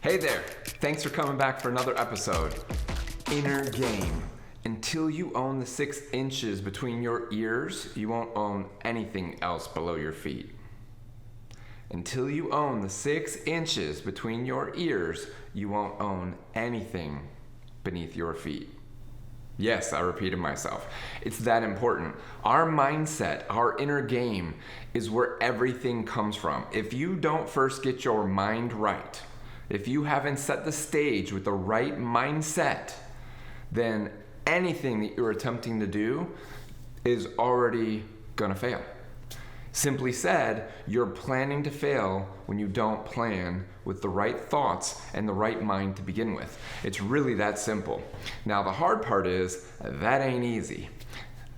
Hey there, thanks for coming back for another episode. Inner game. Until you own the 6 inches between your ears, you won't own anything else below your feet. Until you own the 6 inches between your ears, you won't own anything beneath your feet. Yes, I repeated myself. It's that important. Our mindset, our inner game, is where everything comes from. If you don't first get your mind right, if you haven't set the stage with the right mindset, then anything that you're attempting to do is already gonna fail. Simply said, you're planning to fail when you don't plan with the right thoughts and the right mind to begin with. It's really that simple. Now, the hard part is that ain't easy,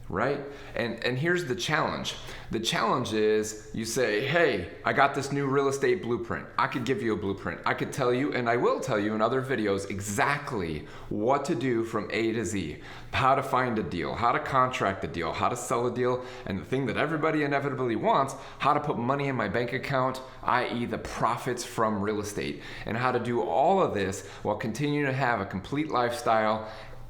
right? And here's the challenge. The challenge is you say, hey, I got this new real estate blueprint. I could give you a blueprint. I could tell you, and I will tell you in other videos, exactly what to do from A to Z. How to find a deal, how to contract a deal, how to sell a deal, and the thing that everybody inevitably wants, how to put money in my bank account, i.e. the profits from real estate, and how to do all of this while continuing to have a complete lifestyle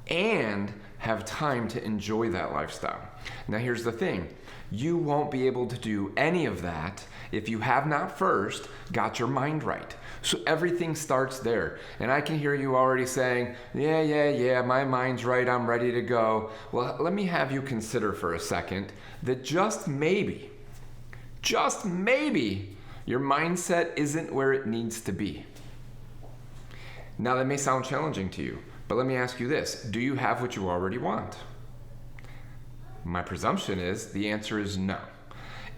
and have time to enjoy that lifestyle. Now here's the thing. You won't be able to do any of that if you have not first got your mind right. So everything starts there. And I can hear you already saying, yeah, my mind's right, I'm ready to go. Well, let me have you consider for a second that just maybe, your mindset isn't where it needs to be. Now that may sound challenging to you, but let me ask you this. Do you have what you already want? My presumption is the answer is no.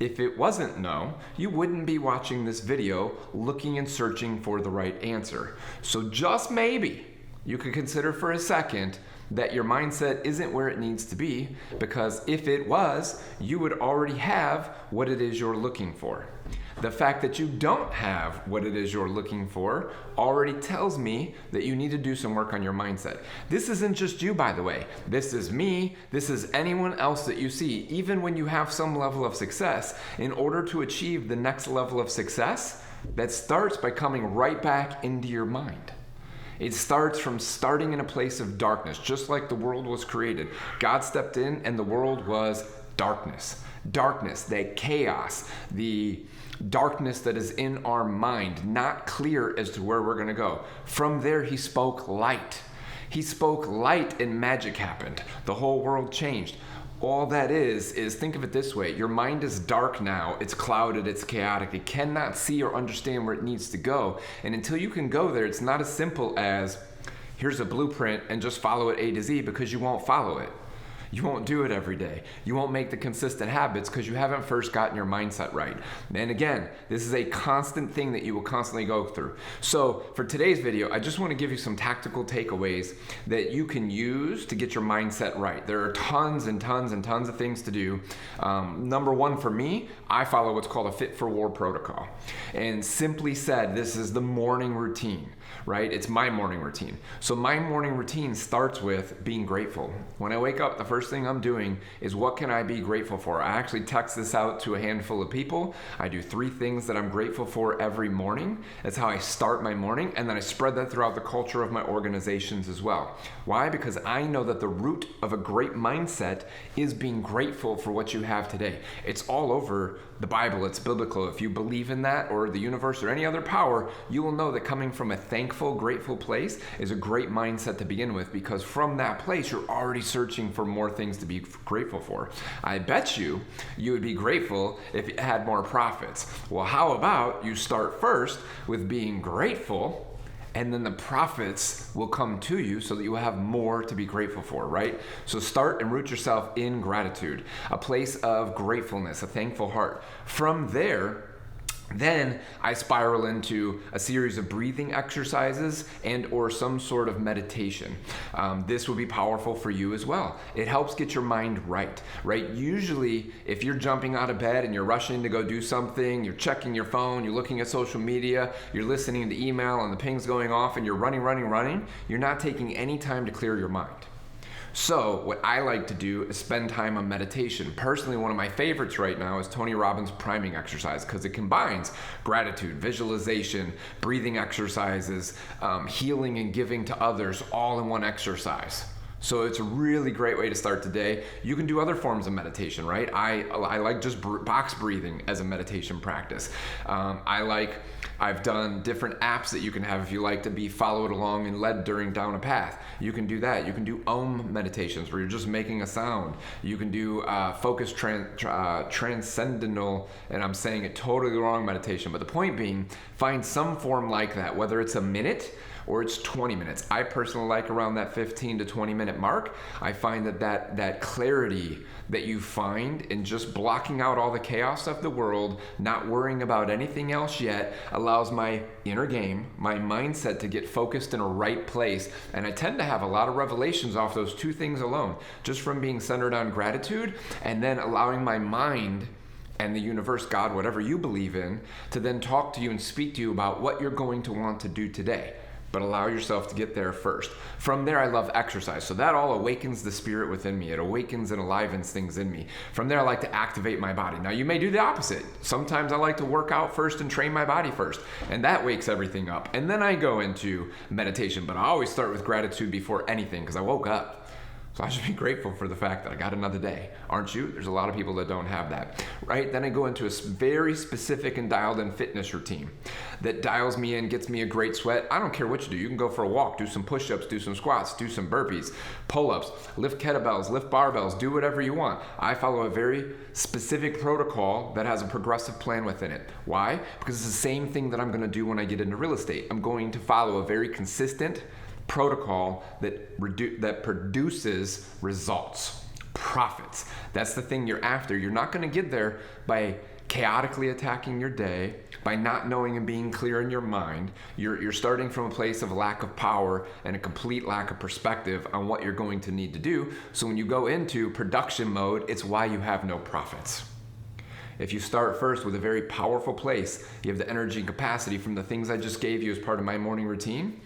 If it wasn't no, you wouldn't be watching this video looking and searching for the right answer. So just maybe you could consider for a second that your mindset isn't where it needs to be, because if it was, you would already have what it is you're looking for. The fact that you don't have what it is you're looking for already tells me that you need to do some work on your mindset. This isn't just you, by the way. This is me. This is anyone else that you see. Even when you have some level of success, in order to achieve the next level of success, that starts by coming right back into your mind. It starts from starting in a place of darkness, just like the world was created. God stepped in and the world was darkness. Darkness, that chaos, the darkness that is in our mind, not clear as to where we're going to go. From there, he spoke light. He spoke light and magic happened. The whole world changed. All that is think of it this way. Your mind is dark now. It's clouded. It's chaotic. It cannot see or understand where it needs to go. And until you can go there, it's not as simple as here's a blueprint and just follow it A to Z, because you won't follow it. You won't do it every day. You won't make the consistent habits because you haven't first gotten your mindset right. And again, this is a constant thing that you will constantly go through. So for today's video, I just want to give you some tactical takeaways that you can use to get your mindset right. There are tons and tons and tons of things to do. Number one for me, I follow what's called a Fit for War protocol. And simply said, this is the morning routine, right? It's my morning routine. So my morning routine starts with being grateful. When I wake up, the first thing I'm doing is what can I be grateful for? I actually text this out to a handful of people. I do 3 things that I'm grateful for every morning. That's how I start my morning, and then I spread that throughout the culture of my organizations as well. Why? Because I know that the root of a great mindset is being grateful for what you have today. It's all over the Bible. It's biblical. If you believe in that or the universe or any other power, you will know that coming from a thankful, grateful place is a great mindset to begin with, because from that place, you're already searching for more things to be grateful for. I bet you would be grateful if you had more profits. Well, how about you start first with being grateful, and then the profits will come to you so that you will have more to be grateful for, right? So start and root yourself in gratitude, a place of gratefulness, a thankful heart. From there, then I spiral into a series of breathing exercises and or some sort of meditation. This will be powerful for you as well. It helps get your mind right? Usually, if you're jumping out of bed and you're rushing to go do something, you're checking your phone, you're looking at social media, you're listening to email and the ping's going off and you're running, you're not taking any time to clear your mind. So what I like to do is spend time on meditation. Personally, one of my favorites right now is Tony Robbins' priming exercise, because it combines gratitude, visualization, breathing exercises, healing and giving to others all in one exercise. So it's a really great way to start the day. You can do other forms of meditation, right? I like just box breathing as a meditation practice. I've done different apps that you can have if you like to be followed along and led down a path. You can do that. You can do Om meditations where you're just making a sound. You can do focused transcendental, and I'm saying it totally wrong, meditation. But the point being, find some form like that, whether it's a minute or it's 20 minutes. I personally like around that 15 to 20 minute mark. I find that clarity that you find in just blocking out all the chaos of the world, not worrying about anything else yet, allows my inner game, my mindset to get focused in a right place. And I tend to have a lot of revelations off those two things alone, just from being centered on gratitude and then allowing my mind and the universe, God, whatever you believe in, to then talk to you and speak to you about what you're going to want to do today. But allow yourself to get there first. From there, I love exercise. So that all awakens the spirit within me. It awakens and alivens things in me. From there, I like to activate my body. Now, you may do the opposite. Sometimes I like to work out first and train my body first. And that wakes everything up. And then I go into meditation. But I always start with gratitude before anything because I woke up. So I should be grateful for the fact that I got another day. Aren't you? There's a lot of people that don't have that, right? Then I go into a very specific and dialed in fitness routine that dials me in, gets me a great sweat. I don't care what you do. You can go for a walk, do some push-ups, do some squats, do some burpees, pull-ups, lift kettlebells, lift barbells, do whatever you want. I follow a very specific protocol that has a progressive plan within it. Why? Because it's the same thing that I'm going to do when I get into real estate. I'm going to follow a very consistent protocol that produces results, profits. That's the thing you're after. You're not going to get there by chaotically attacking your day, by not knowing and being clear in your mind. You're starting from a place of lack of power and a complete lack of perspective on what you're going to need to do. So when you go into production mode, it's why you have no profits. If you start first with a very powerful place, you have the energy and capacity from the things I just gave you as part of my morning routine,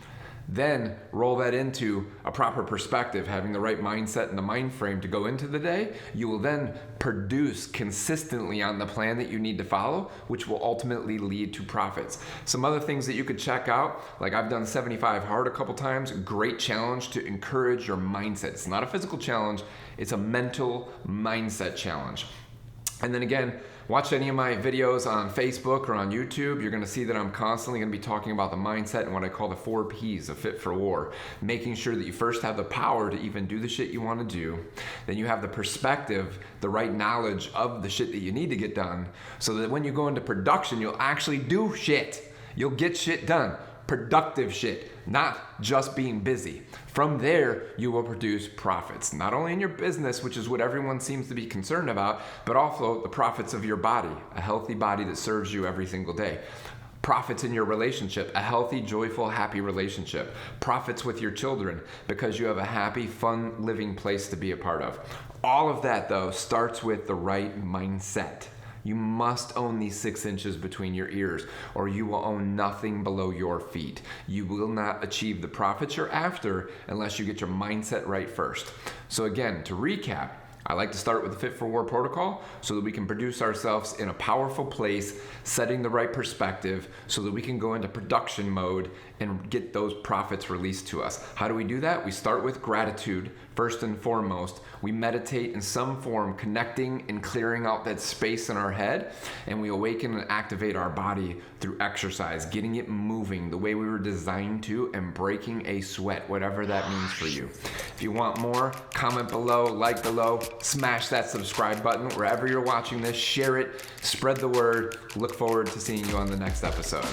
then roll that into a proper perspective, having the right mindset and the mind frame to go into the day, you will then produce consistently on the plan that you need to follow, which will ultimately lead to profits. Some other things that you could check out, like I've done 75 hard a couple times, great challenge to encourage your mindset. It's not a physical challenge, it's a mental mindset challenge. And then again, watch any of my videos on Facebook or on YouTube. You're going to see that I'm constantly going to be talking about the mindset and what I call the 4 Ps of Fit for War. Making sure that you first have the power to even do the shit you want to do. Then you have the perspective, the right knowledge of the shit that you need to get done, so that when you go into production, you'll actually do shit. You'll get shit done. Productive shit, not just being busy. From there, you will produce profits, not only in your business, which is what everyone seems to be concerned about, but also the profits of your body, a healthy body that serves you every single day. Profits in your relationship, a healthy, joyful, happy relationship. Profits with your children because you have a happy, fun living place to be a part of. All of that, though, starts with the right mindset. You must own these 6 inches between your ears, or you will own nothing below your feet. You will not achieve the profits you're after unless you get your mindset right first. So again, to recap, I like to start with the Fit for War protocol so that we can produce ourselves in a powerful place, setting the right perspective so that we can go into production mode and get those profits released to us. How do we do that? We start with gratitude first and foremost. We meditate in some form, connecting and clearing out that space in our head, and we awaken and activate our body through exercise, getting it moving the way we were designed to, and breaking a sweat, whatever that means for you. If you want more, comment below, like below, smash that subscribe button wherever you're watching this, share it, spread the word. Look forward to seeing you on the next episode.